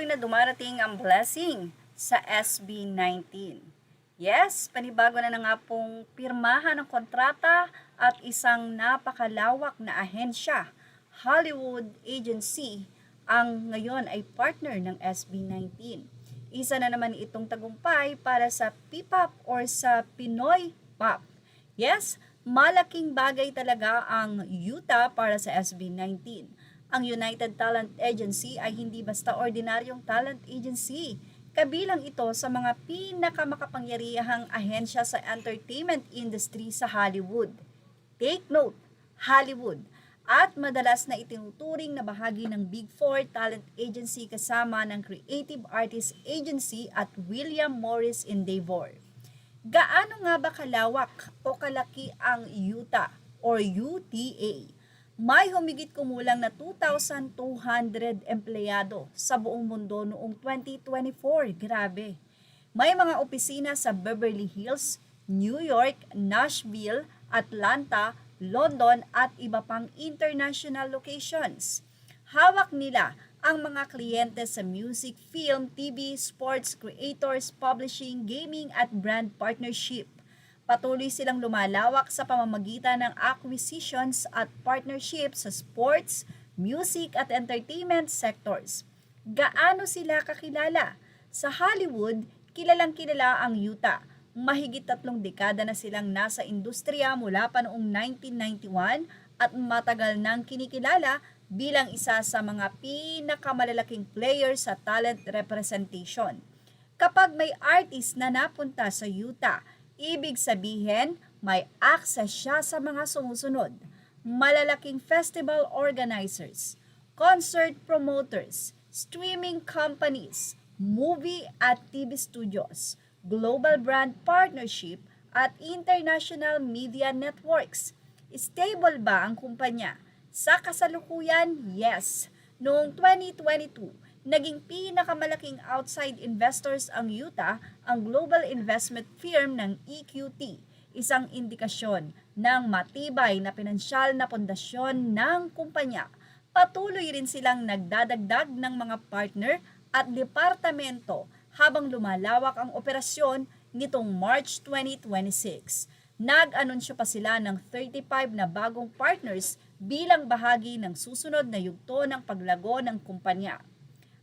patuloy na dumarating ang blessing sa SB19. Yes, panibago na nga pong pirmahan ng kontrata at isang napakalawak na ahensya, Hollywood Agency, ang ngayon ay partner ng SB19. Isa na naman itong tagumpay para sa P-pop or sa Pinoy pop. Yes, malaking bagay talaga ang Utah para sa SB19. Ang United Talent Agency ay hindi basta ordinaryong talent agency. Kabilang ito sa mga pinakamakapangyarihang ahensya sa entertainment industry sa Hollywood. Take note, Hollywood. At madalas na itinuturing na bahagi ng Big Four Talent Agency kasama ng Creative Artists Agency at William Morris Endeavor. Gaano nga ba kalawak o kalaki ang Utah or UTA? May humigit kumulang na 2,200 empleyado sa buong mundo noong 2024. Grabe. May mga opisina sa Beverly Hills, New York, Nashville, Atlanta, London at iba pang international locations. Hawak nila ang mga kliyente sa music, film, TV, sports, creators, publishing, gaming at brand partnership. Patuloy silang lumalawak sa pamamagitan ng acquisitions at partnerships sa sports, music at entertainment sectors. Gaano sila kakilala? Sa Hollywood, kilalang kilala ang Utah. Mahigit 3 dekada na silang nasa industriya mula pa noong 1991 at matagal nang kinikilala bilang isa sa mga pinakamalalaking players sa talent representation. Kapag may artist na napunta sa Utah, ibig sabihin may access siya sa mga sumusunod: malalaking festival organizers, concert promoters, streaming companies, movie at TV studios, global brand partnership at international media networks. Stable ba ang kumpanya? Sa kasalukuyan, yes. Noong 2022, naging pinakamalaking outside investors ang Utah, ang global investment firm ng EQT, isang indikasyon ng matibay na pinansyal na pundasyon ng kumpanya. Patuloy rin silang nagdadagdag ng mga partner at departamento habang lumalawak ang operasyon nitong March 2026. Nag-anunsyo pa sila ng 35 na bagong partners bilang bahagi ng susunod na yugto ng paglago ng kumpanya.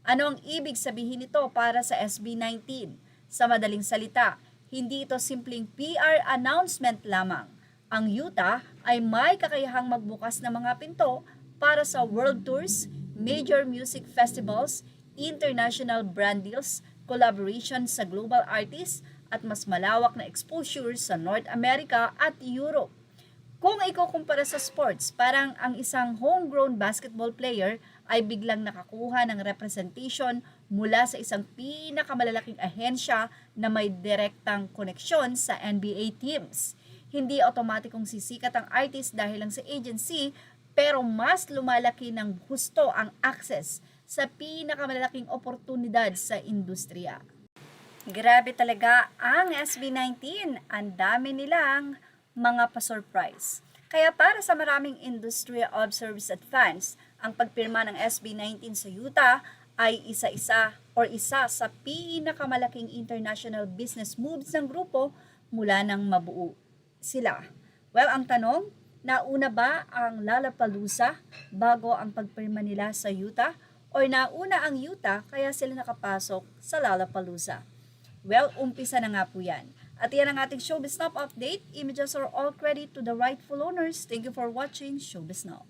Ano ang ibig sabihin nito para sa SB19? Sa madaling salita, hindi ito simpleng PR announcement lamang. Ang Utah ay may kakayahang magbukas ng mga pinto para sa world tours, major music festivals, international brand deals, collaboration sa global artists, at mas malawak na exposure sa North America at Europe. Kung ikukumpara sa sports, parang ang isang homegrown basketball player ay biglang nakakuha ng representation mula sa isang pinakamalalaking ahensya na may direktang koneksyon sa NBA teams. Hindi automatikong sisikat ang artist dahil lang sa agency, pero mas lumalaki ng husto ang access sa pinakamalalaking oportunidad sa industriya. Grabe talaga ang SB19. Ang dami nilang mga pa-surprise. Kaya para sa maraming industry observers at fans, ang pagpirma ng SB19 sa Utah ay isa sa pinakamalaking international business moves ng grupo mula nang mabuo sila. Well, ang tanong, nauna ba ang Lollapalooza bago ang pagpirma nila sa Utah? O nauna ang Utah kaya sila nakapasok sa Lollapalooza? Well, umpisa na nga po yan. At yan ang ating Showbiz Now update. Images are all credit to the rightful owners. Thank you for watching Showbiz Now.